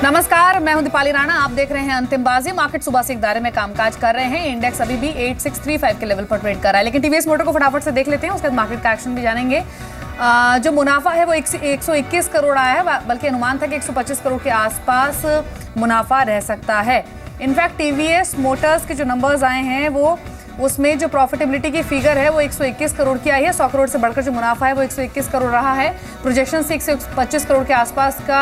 नमस्कार, मैं हूं दीपाली राणा। आप देख रहे हैं अंतिम बाजी। मार्केट सुबह से एक दायरे में कामकाज कर रहे हैं। इंडेक्स अभी भी 8635 के लेवल पर ट्रेड कर रहा है, लेकिन टीवीएस मोटर को फटाफट से देख लेते हैं, उसके बाद मार्केट का एक्शन भी जानेंगे। जो मुनाफा है वो 121 करोड़ आया है, बल्कि अनुमान था कि 125 करोड़ के आसपास मुनाफा रह सकता है। इनफैक्ट टीवीएस मोटर्स के जो नंबर्स आए हैं वो उसमें जो प्रॉफिटेबिलिटी की फिगर है वो 121 करोड़ की आई है। 100 करोड़ से बढ़कर जो मुनाफा है वो 121 करोड़ रहा है। प्रोजेक्शन से 125 करोड़ के आसपास का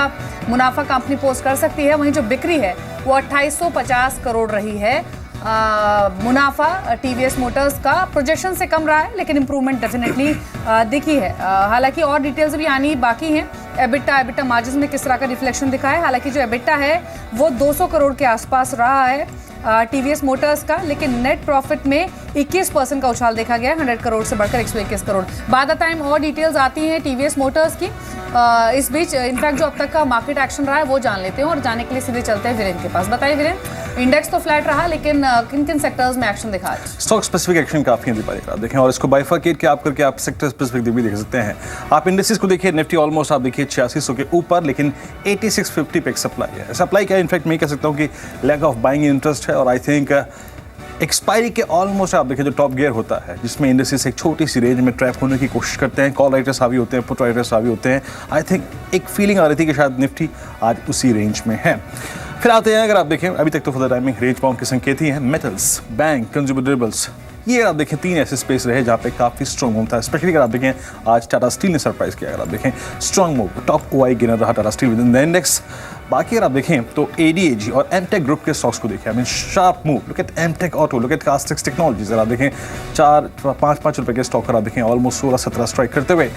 मुनाफा कंपनी पोस्ट कर सकती है। वहीं जो बिक्री है वो 2850 करोड़ रही है। मुनाफा टीवीएस मोटर्स का प्रोजेक्शन से कम रहा है, लेकिन इंप्रूवमेंट डेफिनेटली दिखी है। हालांकि और डिटेल्स भी आनी बाकी हैं। एबिटा मार्जिन में किस तरह का रिफ्लेक्शन दिखा है। हालांकि जो एबिटा है वो 200 करोड़ के आसपास रहा है टीवीएस मोटर्स का, लेकिन नेट प्रॉफिट में 21% का उछाल देखा गया है, 100 करोड़ से बढ़कर 121 करोड़। बाद द टाइम और डिटेल्स आती हैं टीवीएस मोटर्स की। इस बीच इनफैक्ट जो अब तक का मार्केट एक्शन रहा है वो जान लेते हैं, और जाने के लिए सीधे चलते हैं वीरेन के पास। बताइए वीरेन, इंडेक्स तो फ्लैट रहा, लेकिन किन किन सेक्टर्स में एक्शन दिखा? स्टॉक स्पेसिफिक एक्शन काफी है दीपाली, आप देखें, और इसको बाइफरकेट के आप करके आप सेक्टर स्पेसिफिक भी देख सकते हैं। आप इंडेक्सेस को देखिए, निफ्टी ऑलमोस्ट आप देखिए 8600 के ऊपर, लेकिन 8650 पे एक सप्लाई है। सप्लाई क्या है? इनफैक्ट मैं कह सकता हूँ कि लैक ऑफ बाइंग इंटरेस्ट है, और आई थिंक एक्सपायरी के ऑलमोस्ट आप देखिए जो टॉप गियर होता है, जिसमें इंडेक्सेस एक छोटी सी रेंज में ट्रैप होने की कोशिश करते हैं, कॉल राइटर्स हावी होते हैं, पुट राइटर्स हावी होते हैं। आई थिंक एक फीलिंग आ रही थी कि शायद निफ्टी आज उसी रेंज में है। फिर आते हैं, अगर आप देखें अभी तक तो फर्दर टाइमिंग रेंज बाउंड के संकेत ही हैं। मेटल्स, बैंक, कंज्यूमर ड्यूरेबल्स, ये अगर आप देखें 3 ऐसे स्पेस रहे जहाँ पे काफ़ी स्ट्रॉन्ग मूव था। स्पेशली अगर आप देखें आज टाटा स्टील ने सरप्राइज किया। अगर आप देखें strong move, top OI gainer रहा Tata steel within the index. बाकी अगर आप देखें तो एडीएजी और एमटेक ग्रुप के स्टॉक्स को देखें, I mean sharp move. Look at Amtek Auto, look at Castex Technologies. अगर आप देखें 4-5 रुपए के स्टॉक आप देखें ऑलमोस्ट 16-17 स्ट्राइक करते हुए।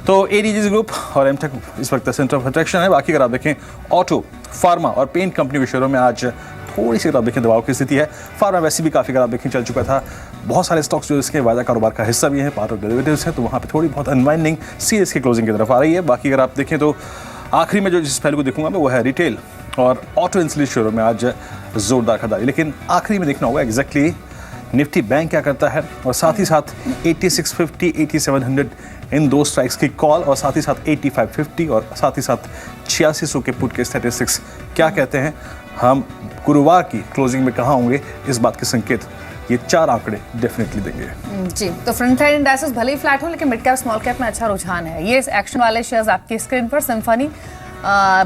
तो एडीजी ग्रुप और एमटेक इस वक्त सेंटर ऑफ अट्रैक्शन है। बाकी अगर आप देखें ऑटो, फार्मा और पेंट कंपनी के शेयरों में आज थोड़ी सी आप देखें दबाव की स्थिति है। फार्मा वैसे भी काफ़ी अगर आप देखें चल चुका था। बहुत सारे स्टॉक्स जो इसके वायदा कारोबार का हिस्सा भी हैं, पार्ट ऑफ डेरिवेटिव्स हैं, तो वहाँ पे थोड़ी बहुत अनवाइंडिंग सीरीज की क्लोजिंग की तरफ आ रही है। बाकी अगर आप देखें तो आखिरी में जो जिस पहलू को देखूंगा मैं वो है रिटेल और ऑटो इंसुलेट शेयरों में आज जोरदार खरीदारी। लेकिन आखिरी में देखना होगा एग्जैक्टली निफ्टी बैंक क्या करता है, और साथ ही साथ 8650, 8700 इन दो स्ट्राइक्स की कॉल, और साथ ही साथ 8550 और साथ ही साथ 8600 के पुट के स्टैटिस्टिक्स क्या कहते हैं। हम गुरुवार की क्लोजिंग में कहाँ होंगे, इस बात के संकेत ये 4 आंकड़े डेफिनेटली देंगे जी। तो फ्रंट एंड इंडेक्सेस भले ही फ्लैट हो, लेकिन मिड कैप स्मॉल कैप में अच्छा रुझान है। ये एक्शन वाले शेयर्स आपकी स्क्रीन पर, सिम्फनी,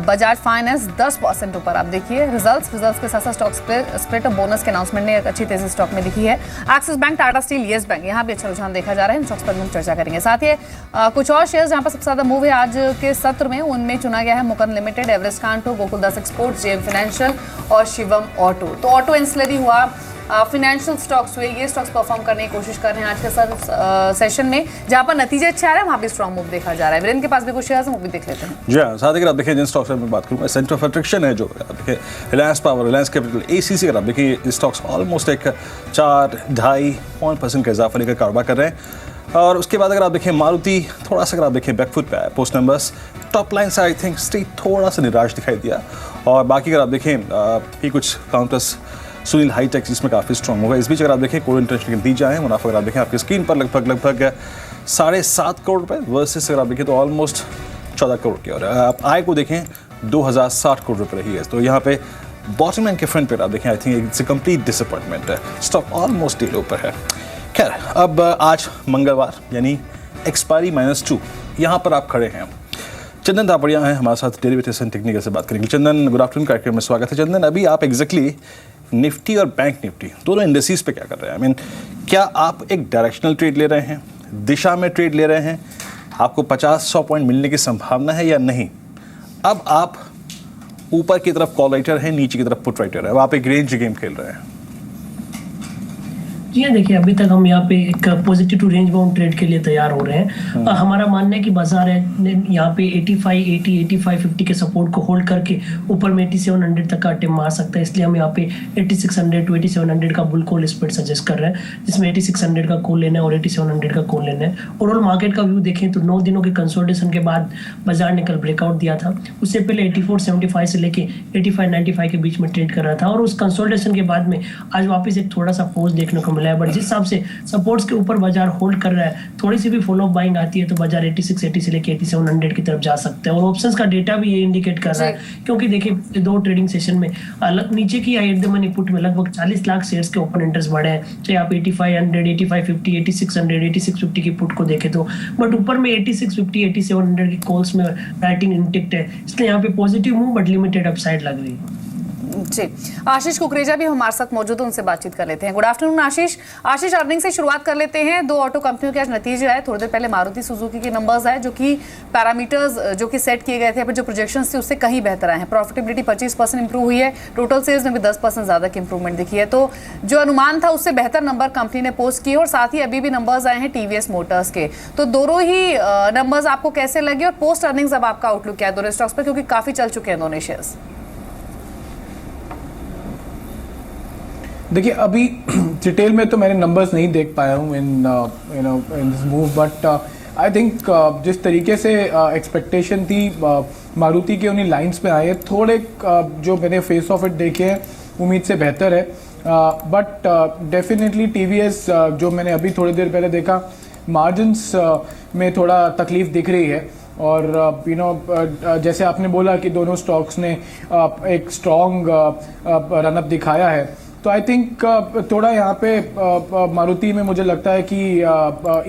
बजाज फाइनेंस 10% ऊपर। आप देखिए रिजल्ट्स के साथ साथ स्टॉक स्प्लिट और बोनस के अनाउंसमेंट ने एक अच्छी तेजी स्टॉक में दिखी है। Axis bank, Tata steel, yes bank, यहाँ भी अच्छा रुझान देखा जा रहा है। इन स्टॉक्स पर हम चर्चा करेंगे। साथ ही कुछ और शेयर्स जहाँ पर सबसे ज्यादा मूव है आज के सत्र में, उनमें चुना गया है मुकन लिमिटेड, एवरेस्ट कांटो, गोकुलदास एक्सपोर्ट्स, जेएम फाइनेंशियल और शिवम ऑटो। तो ऑटो इंसुलरी हुआ, फाइनेंशियल स्टॉक्स हुए, ये स्टॉक्स परफॉर्म करने की कोशिश कर रहे हैं आज के सेशन में। जहां पर नतीजे अच्छे आ रहे हैं वहां भी स्ट्रॉन्ग मूव देखा जा रहा है। वीरेन के पास भी कुछ शेयर्स हैं, वो भी देख लेते हैं। जी हाँ, साथ ही अगर आप देखिए जिन स्टॉक्स में बात करूँगा, सेंटर ऑफ अट्रैक्शन है जो आप देखिए Reliance power, Reliance capital, ACC. अगर आप देखिए स्टॉक्स ऑलमोस्ट एक 4-2.5% का इजाफा लेकर कारोबार कर रहे हैं। और उसके बाद अगर आप देखें मारुति, थोड़ा सा अगर आप देखें बैकफुट पे है, पोस्ट नंबर्स टॉप लाइन से आई थिंक स्ट्रीट थोड़ा सा निराश दिखाई दिया। और बाकी अगर आप देखें कि कुछ काउंटर्स, सुनील हाईटेक जिसमें काफ़ी स्ट्रॉन्ग होगा। इस बीच अगर आप देखें कोल इंटरनेशनल के नतीजा है, मुनाफा अगर आप देखें आपकी स्क्रीन पर लगभग 7.5 करोड़ रुपए वर्सेस अगर आप देखें तो ऑलमोस्ट 14 करोड़ की। और आप आय को देखें 2060 करोड़ रुपए रही है। तो यहाँ पे बॉटम लाइन के फ्रंट पे आप देखें I think it's a complete disappointment है। स्टॉक ऑलमोस्ट डील ऊपर है। खैर, अब आज मंगलवार यानी एक्सपायरी -2 यहाँ पर आप खड़े हैं। चंदन तापड़िया हैं हमारे साथ, डेरिवेटिव्स एंड टेक्निकल से बात करेंगे। चंदन, गुड आफ्टरनून, कार्यक्रम में स्वागत है। चंदन, अभी आप एग्जैक्टली निफ्टी और बैंक निफ्टी दोनों इंडेक्सेस पे क्या कर रहे हैं? आई मीन क्या आप एक डायरेक्शनल ट्रेड ले रहे हैं, दिशा में ट्रेड ले रहे हैं? आपको 50-100 पॉइंट मिलने की संभावना है या नहीं? अब आप ऊपर की तरफ कॉल राइटर हैं, नीचे की तरफ पुट राइटर है, अब आप एक रेंज गेम खेल रहे हैं। जी हाँ, देखिए अभी तक हम यहाँ पे एक positive to range bound trade के लिए तैयार हो रहे हैं। हमारा मानना है कि बाजार है यहाँ पे 85, 80, 85, 50 के सपोर्ट को होल्ड करके ऊपर में 8700 तक का अटेम्प्ट मार सकता है। इसलिए हम यहाँ पे 8600 to 8700 का बुल कॉल स्प्रेड सजेस्ट कर रहे हैं, जिसमें 8600 का कॉल लेना है और 8700 का कॉल लेना है। ओवरऑल मार्केट का व्यू देखें तो 9 दिनों के कंसोलिडेशन के बाद बाजार ने कल ब्रेकआउट दिया था। उससे पहले 84.75 से लेके 85.95 के बीच में ट्रेड कर रहा था, और उस कंसोलिडेशन के बाद में आज वापस एक थोड़ा सा पोज देखने को वाला है, बट जिस हिसाब से सपोर्ट्स के ऊपर बाजार होल्ड कर रहा है, थोड़ी सी भी फॉलो बाइंग आती है तो बाजार 8680 से लेके 8700 की तरफ जा सकते हैं। और ऑप्शंस का डेटा भी ये इंडिकेट कर रहा है, क्योंकि देखिए 2 ट्रेडिंग सेशन में नीचे की high at the money put में लगभग 40 लाख शेयर्स के ओपन इंटरेस्ट बढ़े हैं, चाहे आप 8500, 8550, 8600, 8650 की पुट को देखें तो, बट ऊपर में 8650, 8700 की कॉल्स में राइटिंग इंटेक्ट है, इसलिए यहाँ पे positive move but limited upside लग रही है। जी, आशीष कुकरेजा भी हमारे साथ मौजूद है, उनसे बातचीत कर लेते हैं। गुड आफ्टरनून आशीष। आशीष, अर्निंग से शुरुआत कर लेते हैं। 2 ऑटो कंपनियों के आज नतीजे आए। थोड़ी देर पहले मारुति सुजुकी के नंबर्स आए, जो कि पैरामीटर्स जो कि सेट किए गए थे, जो प्रोजेक्शंस थी उससे कहीं बेहतर आए हैं। प्रॉफिटेबिलिटी 25% इंप्रूव हुई है, टोटल सेल्स में भी 10% ज्यादा की इंप्रूवमेंट दिखी है। तो जो अनुमान था उससे बेहतर नंबर कंपनी ने पोस्ट किए, और साथ ही अभी भी नंबर्स आए हैं टीवीएस मोटर्स के। तो दोनों ही नंबर्स आपको कैसे लगे, और पोस्ट अर्निंग्स अब आपका आउटलुक क्या है दोनों स्टॉक्स पर, क्योंकि काफी चल चुके हैं दोनों शेयर्स? देखिए, अभी डिटेल में तो मैंने नंबर्स नहीं देख पाया हूँ in this move, but I think जिस तरीके से एक्सपेक्टेशन थी मारुति के उन्हीं लाइंस पे आए, थोड़े जो मैंने फेस ऑफ इट देखे हैं उम्मीद से बेहतर है। बट डेफिनेटली टीवीएस जो मैंने अभी थोड़ी देर पहले देखा, मार्जिन्स में थोड़ा तकलीफ दिख रही है। और जैसे आपने बोला कि दोनों स्टॉक्स ने एक स्ट्रॉन्ग रनअप दिखाया है, तो आई थिंक थोड़ा यहाँ पे मारुति में मुझे लगता है कि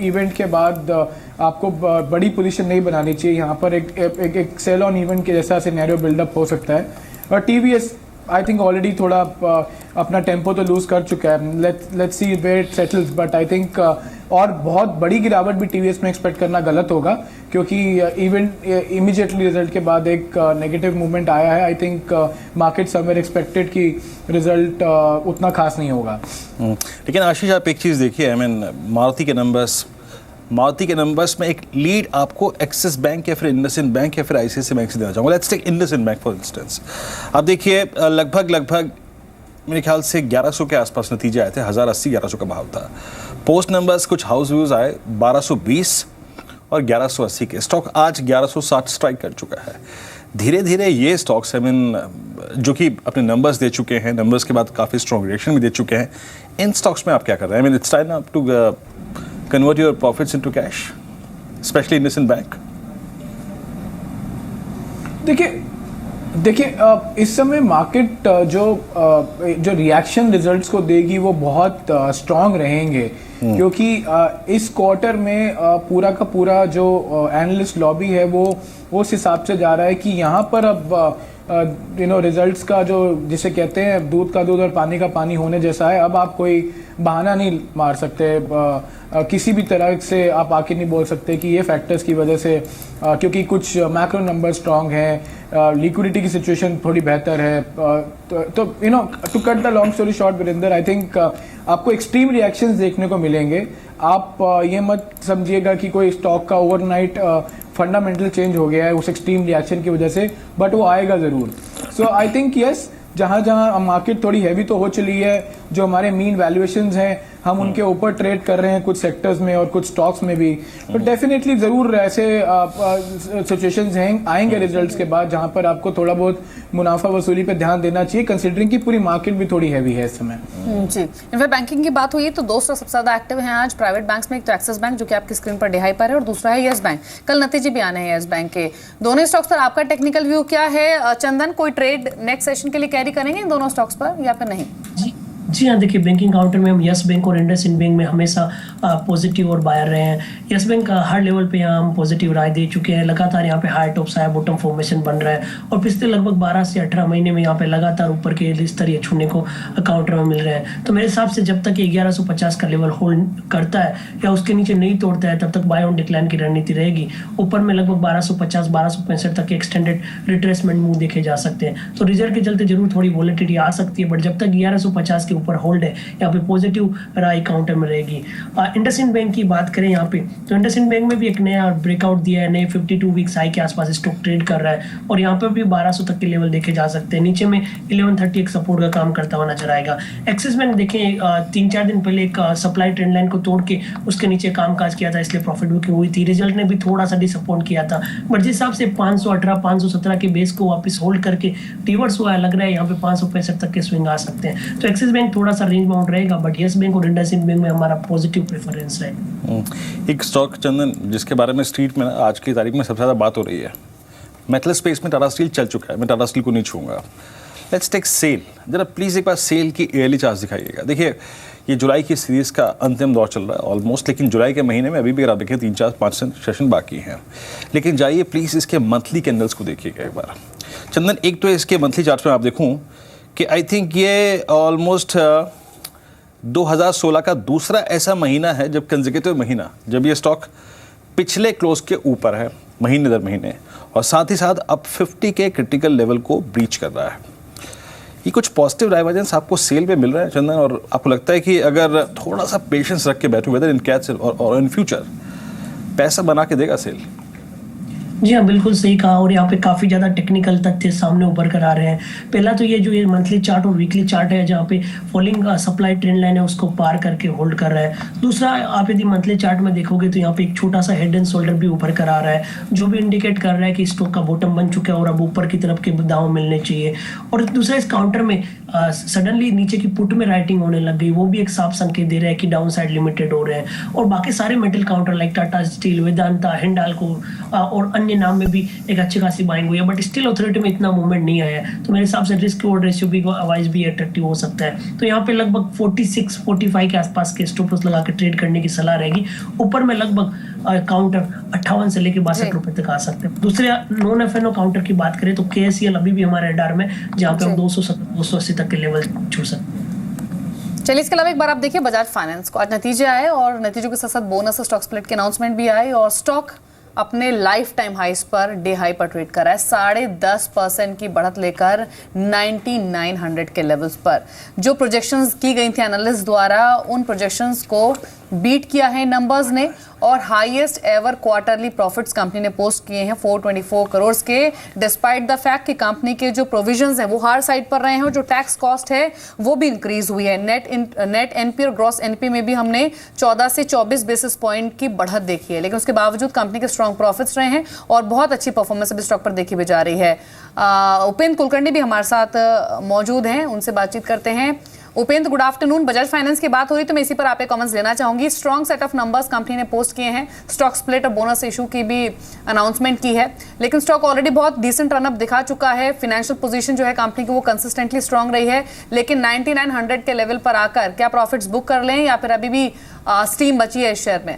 इवेंट के बाद आपको बड़ी पोजीशन नहीं बनानी चाहिए। यहाँ पर एक सेल ऑन इवेंट के जैसा सिनेरियो बिल्डअप हो सकता है। और टीवीएस आई थिंक ऑलरेडी थोड़ा अपना टेम्पो तो लूज कर चुका है। Let's see where it settles, but I think और बहुत बड़ी गिरावट भी टीवीएस में एक्सपेक्ट करना गलत होगा, क्योंकि इवेंट इमीडिएटली रिजल्ट के बाद एक नेगेटिव मूवमेंट आया है। I think market somewhere expected कि रिजल्ट उतना खास नहीं होगा। लेकिन आशीष, आप एक चीज़ देखिए, आई मीन मारुति के नंबर्स में एक लीड आपको एक्सिस बैंक या फिर इंडसइंड बैंक या फिर आईसीआईसीआई बैंक से देना चाहूँगा। Let's take IndusInd Bank for instance. आप देखिए लगभग मेरे ख्याल से 1100 के आसपास नतीजे आए थे, 1080 1100 का भाव था। पोस्ट नंबर्स कुछ हाउस व्यूज आए 1220 और 1180 के। स्टॉक आज 1160 स्ट्राइक कर चुका है। धीरे धीरे ये स्टॉक्स आई मीन जो कि अपने नंबर्स दे चुके हैं, नंबर्स के बाद काफ़ी स्ट्रॉन्ग रिएक्शन भी दे चुके हैं, इन स्टॉक्स में आप क्या कर रहे हैं? I mean it's time up to convert your profits into cash, specially IndusInd Bank. देखिए इस समय मार्केट जो रिएक्शन रिजल्ट्स को देगी वो बहुत स्ट्रांग रहेंगे, क्योंकि इस क्वार्टर में पूरा का पूरा जो एनालिस्ट लॉबी है वो उस हिसाब से जा रहा है कि यहाँ पर अब रिजल्ट्स का जो जिसे कहते हैं दूध का दूध और पानी का पानी होने जैसा है। अब आप कोई बहाना नहीं मार सकते, किसी भी तरह से आप आके नहीं बोल सकते कि ये फैक्टर्स की वजह से, क्योंकि कुछ मैक्रो नंबर स्ट्रांग हैं, लिक्विडिटी की सिचुएशन थोड़ी बेहतर है। तो to cut the long story short Virendra, I think आपको एक्सट्रीम रिएक्शंस देखने को मिलेंगे। आप ये मत समझिएगा कि कोई स्टॉक का ओवरनाइट फंडामेंटल चेंज हो गया है उस एक्सट्रीम रिएक्शन की वजह से, बट वो आएगा ज़रूर। सो आई थिंक यस, जहाँ मार्केट थोड़ी हैवी तो हो चली है, जो हमारे मीन वैल्यूएशंस हैं हम उनके ऊपर ट्रेड कर रहे हैं कुछ सेक्टर्स में और कुछ स्टॉक्स में भी, तो डेफिनेटली ज़रूर ऐसे सिचुएशंस हैं आएंगे रिजल्ट्स के बाद जहाँ पर आपको थोड़ा बहुत मुनाफा वसूली पे ध्यान देना चाहिए, कंसिडरिंग कि पूरी मार्केट भी थोड़ी हैवी है इस समय। जी, इनफैक्ट बैंकिंग की बात हुई तो 2 स्टॉक सबसे ज़्यादा एक्टिव हैं आज प्राइवेट बैंक्स में। एक तो एक्सिस बैंक जो कि आपकी स्क्रीन पर दिखाई पा रहा है, और दूसरा है येस बैंक। कल नतीजे भी आने हैं येस बैंक के। दोनों स्टॉक्स पर आपका टेक्निकल व्यू क्या है? चंदन, कोई ट्रेड नेक्स्ट सेशन के लिए कैरी करेंगे इन दोनों स्टॉक्स पर या फिर नहीं? जी हाँ, देखिए बैंकिंग काउंटर में हम यस बैंक और इंडसइंड बैंक में हमेशा पॉजिटिव और बायर रहे हैं। यस बैंक हर लेवल पे यहाँ हम पॉजिटिव राय दे चुके हैं, लगातार यहाँ पे हाई टॉप्स आया, बॉटम फॉर्मेशन बन रहा है, और पिछले लगभग 12 से 18 महीने में यहाँ पे लगातार ऊपर के स्तरीय छूने को काउंटर में मिल रहे हैं। तो मेरे हिसाब से जब तक 1150 का लेवल होल्ड करता है या उसके नीचे नहीं तोड़ता है, तब तक बाय ऑन डिक्लाइन की रणनीति रहेगी। ऊपर में लगभग 1250 1265 तक के एक्सटेंडेड रिट्रेसमेंट मूव देखे जा सकते हैं। तो रिजल्ट के चलते जरूर थोड़ी वॉलेटिलिटी आ सकती है, बट जब तक 1150 के ऊपर होल्ड है यहाँ पे पॉजिटिव राय काउंटर में रहेगी। इंडसइंड बैंक की बात करें यहाँ पे, तो इंडसइंड बैंक में भी एक नया ब्रेकआउट दिया है, नए 52 वीक्स हाई के आसपास स्टॉक ट्रेड कर रहा है, और यहाँ पे भी 1200 तक के लेवल देखे जा सकते हैं। नीचे में 1130 एक सपोर्ट का काम करता हुआ नजर आएगा। एक्सिस बैंक देखें 3-4 दिन पहले एक सप्लाई ट्रेंड लाइन को तोड़ के उसके नीचे कामकाज किया था, इसलिए प्रॉफिट बुकिंग हुई थी। रिजल्ट ने भी थोड़ा सा डिसअपॉइंट किया था, बट जिस हिसाब से 518 517 के बेस को वापस होल्ड करके रिवर्स हुआ है, लग रहा है यहाँ पे 565 तक के स्विंग आ सकते हैं। तो एक्सिस बैंक बैंक थोड़ा सा रेंज बाउंड रहेगा, बट येस बैंक और इंडसइंड बैंक में हमारा पॉजिटिव प्रेफरेंस रहेगा। एक स्टॉक चंदन जिसके बारे में स्ट्रीट में ना आज की तारीख में सबसे ज़्यादा बात हो रही है, मेटल स्पेस में टाटा स्टील चल चुका है, मैं टाटा स्टील को नहीं छूंगा। लेट्स टेक सेल, जरा प्लीज़ एक बार सेल की ईयरली चार्ट दिखाइएगा। देखिए ये जुलाई की सीरीज़ का अंतिम दौर चल रहा है ऑलमोस्ट, लेकिन जुलाई के महीने में अभी भी अगर आप देखें 3-4-5 सेशन बाकी हैं। लेकिन जाइए प्लीज़ इसके मंथली कैंडल्स को देखिएगा एक बार चंदन। एक तो इसके मंथली चार्ट में आप देखूं कि आई थिंक ये ऑलमोस्ट 2016 का दूसरा ऐसा महीना है जब कंसेक्यूटिव महीना जब ये स्टॉक पिछले क्लोज के ऊपर है महीने दर महीने, और साथ ही साथ अब 50 के क्रिटिकल लेवल को ब्रीच कर रहा है। ये कुछ पॉजिटिव डाइवर्जेंस आपको सेल पे मिल रहा है चंदन, और आपको लगता है कि अगर थोड़ा सा पेशेंस रख के बैठो वेदर इन कैच और इन फ्यूचर पैसा बना के देगा सेल? जी हाँ, बिल्कुल सही कहा, और यहाँ पे काफी ज्यादा टेक्निकल तथ्य सामने उभर कर आ रहे हैं। पहला तो ये जो ये मंथली चार्ट और वीकली चार्ट है जहाँ पे फॉलिंग सप्लाई ट्रेंड लाइन है उसको पार करके होल्ड कर रहा है। दूसरा, आप यदि मंथली चार्ट में देखोगे तो यहाँ पे एक छोटा सा हेड एंड शोल्डर भी उभर कर आ रहा है, जो भी इंडिकेट कर रहा है कि स्टॉक का बॉटम बन चुका है और अब ऊपर की तरफ के दाव मिलने चाहिए। और दूसरा, इस काउंटर में सडनली नीचे की पुट में राइटिंग होने लग गई, वो भी एक साफ संकेत दे रहा है कि डाउन साइड लिमिटेड हो रहे हैं। और बाकी सारे metal counter like Tata steel, Vedanta, Hindalco और अन्य नाम में भी एक अच्छी खासी बाइंग हुई है, बट स्टिल अथॉरिटी में इतना मूवमेंट नहीं आया है, तो मेरे हिसाब से रिस्क रिवॉर्ड रेशियो भी वाइज भी अट्रैक्टिव हो सकता है। तो यहाँ पे लगभग 46-45 के आसपास के स्टॉप लॉस लगा के ट्रेड करने की सलाह रहेगी। ऊपर में लगभग काउंटर 58 से लेकर 62 रुपए तक आ सकते हैं। दूसरे नॉन एफएनओ काउंटर की बात करें तो केएससीएल अभी भी हमारे रडार में, जहाँ पे हम 270-280 तक के लेवल छू सकते हैं। चलिए, इसके अलावा एक बार आप देखिए बजाज फाइनेंस को आज नतीजे आए और नतीजों के साथ साथ बोनस स्टॉक स्प्लिट की अनाउंसमेंट भी आई और स्टॉक अपने लाइफ टाइम हाइस पर डे हाई पर ट्रेड कर रहा है 10.5% की बढ़त लेकर 9900 के लेवल्स पर। जो प्रोजेक्शंस की गई थी एनालिस्ट द्वारा, उन प्रोजेक्शंस को बीट किया है नंबर्स ने और highest ever quarterly profits company ने पोस्ट किए हैं 424 करोड़ के, डिस्पाइट द फैक्ट कि कंपनी के जो प्रोविजंस हैं वो हार साइड पर रहे हैं और जो टैक्स कॉस्ट है वो भी इंक्रीज हुई है। नेट एनपी और ग्रॉस एनपी में भी हमने 14 से 24 बेसिस पॉइंट की बढ़त देखी है, लेकिन उसके बावजूद कंपनी के स्ट्रॉन्ग प्रॉफिट्स रहे हैं और बहुत अच्छी परफॉर्मेंस अभी स्टॉक पर देखी भी जा रही है। उपेंद्र कुलकर्णी भी हमारे साथ मौजूद हैं, उनसे बातचीत करते हैं। Upendra, good afternoon. Bajaj finance की बात हो रही तो मैं इसी पर आपके कमेंट्स लेना चाहूंगी। Strong set of numbers company ने पोस्ट किए हैं, स्टॉक स्प्लिट और बोनस इशू की भी अनाउंसमेंट की है, लेकिन स्टॉक ऑलरेडी बहुत डिसेंट रनअप दिखा चुका है। फाइनेंशियल पोजीशन जो है कंपनी की वो कंसिस्टेंटली स्ट्रॉन्ग रही है, लेकिन 9900 के लेवल पर आकर क्या प्रॉफिट्स बुक कर लें या फिर अभी भी स्टीम बची है इस शेयर में?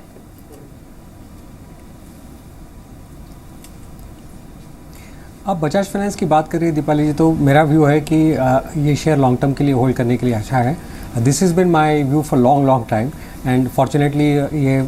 आप बजाज फाइनेंस की बात करिए दीपाली जी, तो मेरा व्यू है कि ये शेयर लॉन्ग टर्म के लिए होल्ड करने के लिए अच्छा है। This is been my view for long time and fortunately ये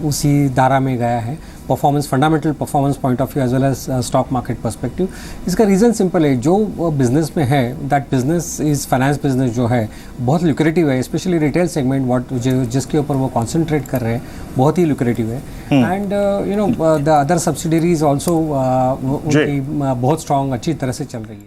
उसी धारा में गया है, performance, fundamental performance point of view as well as stock market perspective. इसका रीज़न सिंपल है, जो बिजनेस में है that business is finance business जो है बहुत लुक्रेटिव है, स्पेशली रिटेल सेगमेंट जिसके ऊपर वो कॉन्सेंट्रेट कर रहे हैं बहुत ही लुक्रेटिव है। And the other subsidiaries also उनकी बहुत स्ट्रॉन्ग अच्छी तरह से चल रही है।